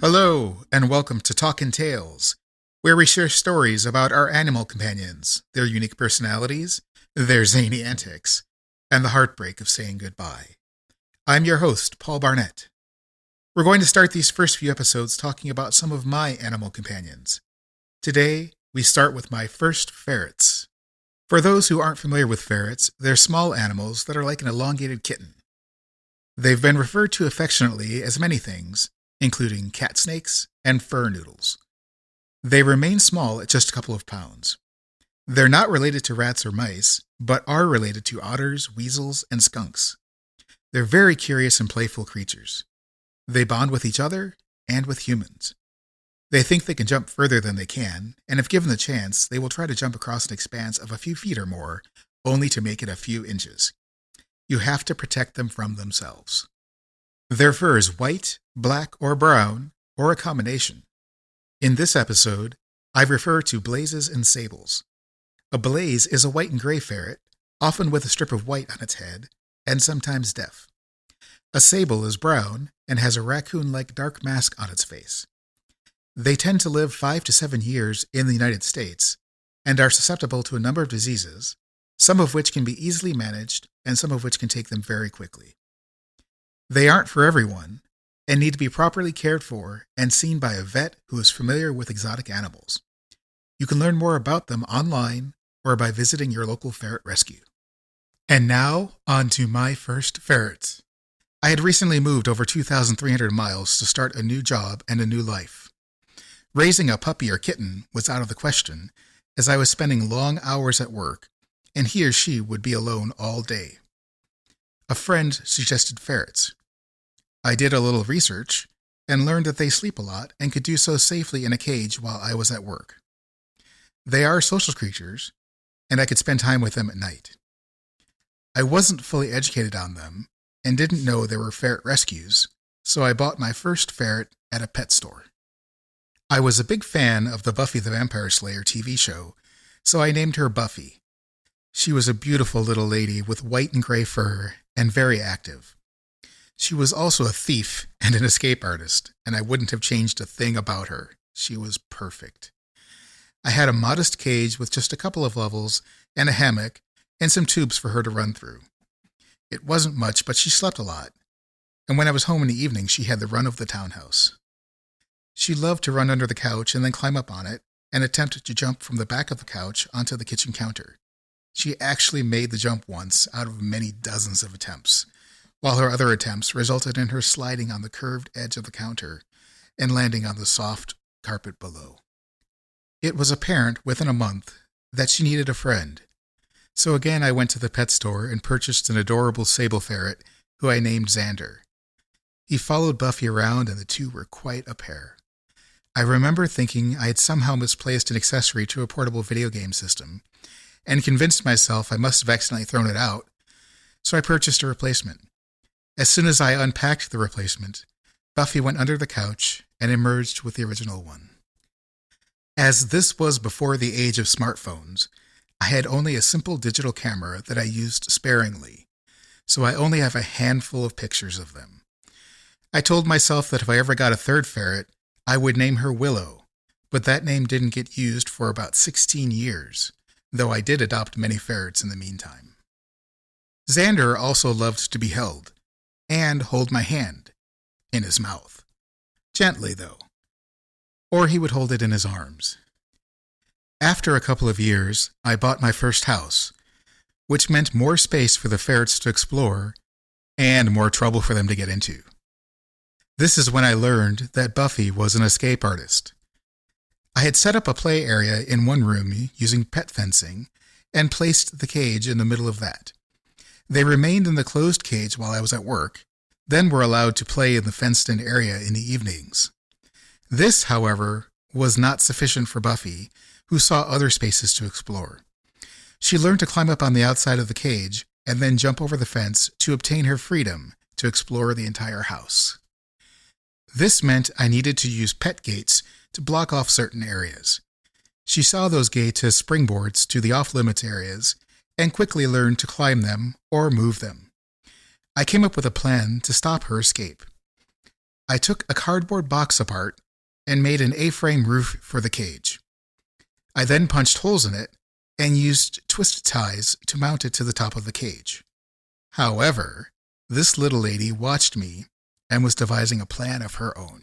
Hello, and welcome to Talkin' Tales, where we share stories about our animal companions, their unique personalities, their zany antics, and the heartbreak of saying goodbye. I'm your host, Paul Barnett. We're going to start these first few episodes talking about some of my animal companions. Today, we start with my first ferrets. For those who aren't familiar with ferrets, they're small animals that are like an elongated kitten. They've been referred to affectionately as many things, including cat snakes and fur noodles. They remain small at just a couple of pounds. They're not related to rats or mice, but are related to otters, weasels, and skunks. They're very curious and playful creatures. They bond with each other and with humans. They think they can jump further than they can, and if given the chance, they will try to jump across an expanse of a few feet or more, only to make it a few inches. You have to protect them from themselves. Their fur is white, black, or brown, or a combination. In this episode, I refer to blazes and sables. A blaze is a white and gray ferret, often with a strip of white on its head, and sometimes deaf. A sable is brown and has a raccoon-like dark mask on its face. They tend to live 5 to 7 years in the United States and are susceptible to a number of diseases, some of which can be easily managed and some of which can take them very quickly. They aren't for everyone and need to be properly cared for and seen by a vet who is familiar with exotic animals. You can learn more about them online or by visiting your local ferret rescue. And now, on to my first ferret. I had recently moved over 2,300 miles to start a new job and a new life. Raising a puppy or kitten was out of the question, as I was spending long hours at work, and he or she would be alone all day. A friend suggested ferrets. I did a little research and learned that they sleep a lot and could do so safely in a cage while I was at work. They are social creatures, and I could spend time with them at night. I wasn't fully educated on them and didn't know there were ferret rescues, so I bought my first ferret at a pet store. I was a big fan of the Buffy the Vampire Slayer TV show, so I named her Buffy. She was a beautiful little lady with white and gray fur and very active. She was also a thief and an escape artist, and I wouldn't have changed a thing about her. She was perfect. I had a modest cage with just a couple of levels and a hammock and some tubes for her to run through. It wasn't much, but she slept a lot, and when I was home in the evening, she had the run of the townhouse. She loved to run under the couch and then climb up on it and attempt to jump from the back of the couch onto the kitchen counter. She actually made the jump once out of many dozens of attempts, while her other attempts resulted in her sliding on the curved edge of the counter and landing on the soft carpet below. It was apparent within a month that she needed a friend, so again I went to the pet store and purchased an adorable sable ferret who I named Xander. He followed Buffy around and the two were quite a pair. I remember thinking I had somehow misplaced an accessory to a portable video game system, and convinced myself I must have accidentally thrown it out, so I purchased a replacement. As soon as I unpacked the replacement, Buffy went under the couch and emerged with the original one. As this was before the age of smartphones, I had only a simple digital camera that I used sparingly, so I only have a handful of pictures of them. I told myself that if I ever got a third ferret, I would name her Willow, but that name didn't get used for about 16 years, though I did adopt many ferrets in the meantime. Xander also loved to be held, and hold my hand, in his mouth. Gently, though. Or he would hold it in his arms. After a couple of years, I bought my first house, which meant more space for the ferrets to explore, and more trouble for them to get into. This is when I learned that Buffy was an escape artist. I had set up a play area in one room using pet fencing and placed the cage in the middle of that. They remained in the closed cage while I was at work, then were allowed to play in the fenced-in area in the evenings. This, however, was not sufficient for Buffy, who saw other spaces to explore. She learned to climb up on the outside of the cage and then jump over the fence to obtain her freedom to explore the entire house. This meant I needed to use pet gates to block off certain areas. She saw those gates as springboards to the off-limits areas and quickly learned to climb them or move them. I came up with a plan to stop her escape. I took a cardboard box apart and made an A-frame roof for the cage. I then punched holes in it and used twist ties to mount it to the top of the cage. However, this little lady watched me and was devising a plan of her own.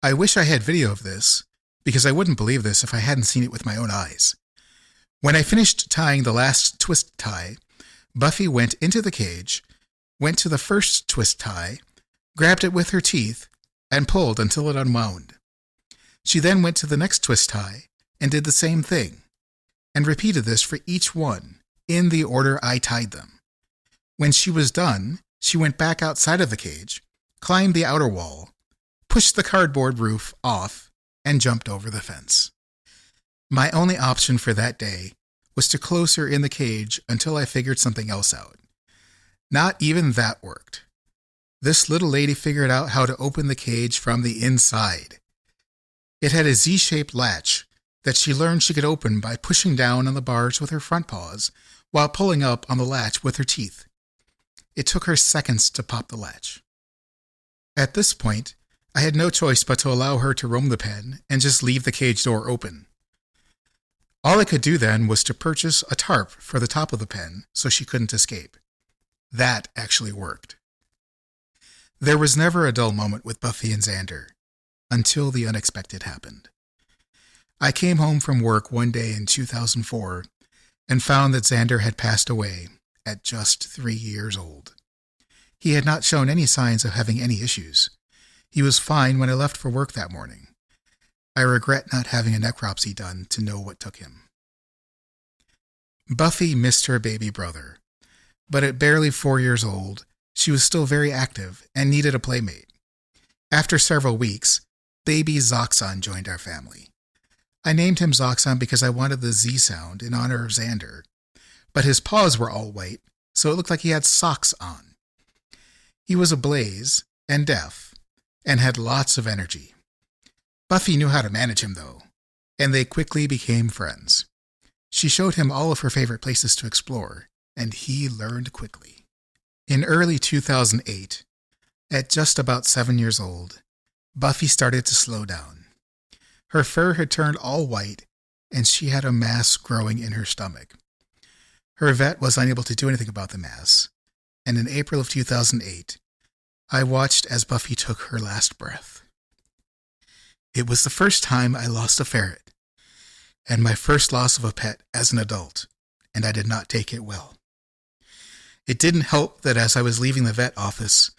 I wish I had video of this, because I wouldn't believe this if I hadn't seen it with my own eyes. When I finished tying the last twist tie, Buffy went into the cage, went to the first twist tie, grabbed it with her teeth, and pulled until it unwound. She then went to the next twist tie and did the same thing, and repeated this for each one, in the order I tied them. When she was done, she went back outside of the cage, climbed the outer wall, pushed the cardboard roof off, and jumped over the fence. My only option for that day was to close her in the cage until I figured something else out. Not even that worked. This little lady figured out how to open the cage from the inside. It had a Z-shaped latch that she learned she could open by pushing down on the bars with her front paws while pulling up on the latch with her teeth. It took her seconds to pop the latch. At this point, I had no choice but to allow her to roam the pen and just leave the cage door open. All I could do then was to purchase a tarp for the top of the pen so she couldn't escape. That actually worked. There was never a dull moment with Buffy and Xander, until the unexpected happened. I came home from work one day in 2004 and found that Xander had passed away at just 3 years old. He had not shown any signs of having any issues. He was fine when I left for work that morning. I regret not having a necropsy done to know what took him. Buffy missed her baby brother, but at barely 4 years old, she was still very active and needed a playmate. After several weeks, baby Zoxon joined our family. I named him Zoxon because I wanted the Z sound in honor of Xander, but his paws were all white, so it looked like he had socks on. He was ablaze and deaf, and had lots of energy. Buffy knew how to manage him, though, and they quickly became friends. She showed him all of her favorite places to explore, and he learned quickly. In early 2008, at just about 7 years old, Buffy started to slow down. Her fur had turned all white, and she had a mass growing in her stomach. Her vet was unable to do anything about the mass, and in April of 2008, I watched as Buffy took her last breath. It was the first time I lost a ferret, and my first loss of a pet as an adult, and I did not take it well. It didn't help that as I was leaving the vet office,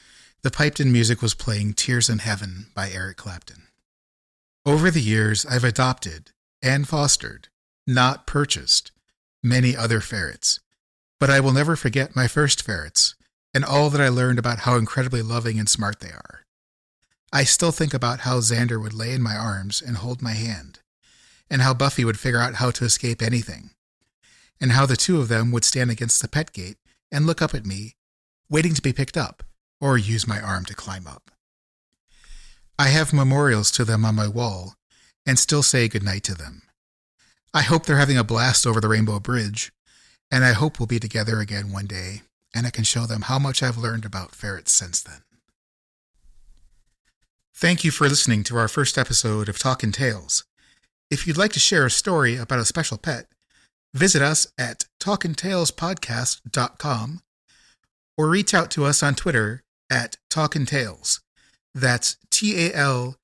the piped-in music was playing Tears in Heaven by Eric Clapton. Over the years, I've adopted and fostered, not purchased, many other ferrets, but I will never forget my first ferrets and all that I learned about how incredibly loving and smart they are. I still think about how Xander would lay in my arms and hold my hand, and how Buffy would figure out how to escape anything, and how the two of them would stand against the pet gate and look up at me, waiting to be picked up, or use my arm to climb up. I have memorials to them on my wall, and still say goodnight to them. I hope they're having a blast over the Rainbow Bridge, and I hope we'll be together again one day, and I can show them how much I've learned about ferrets since then. Thank you for listening to our first episode of Talkin' Tales. If you'd like to share a story about a special pet, visit us at talkintalespodcast.com or reach out to us on Twitter at Talkin' Tales. That's TalkinTails.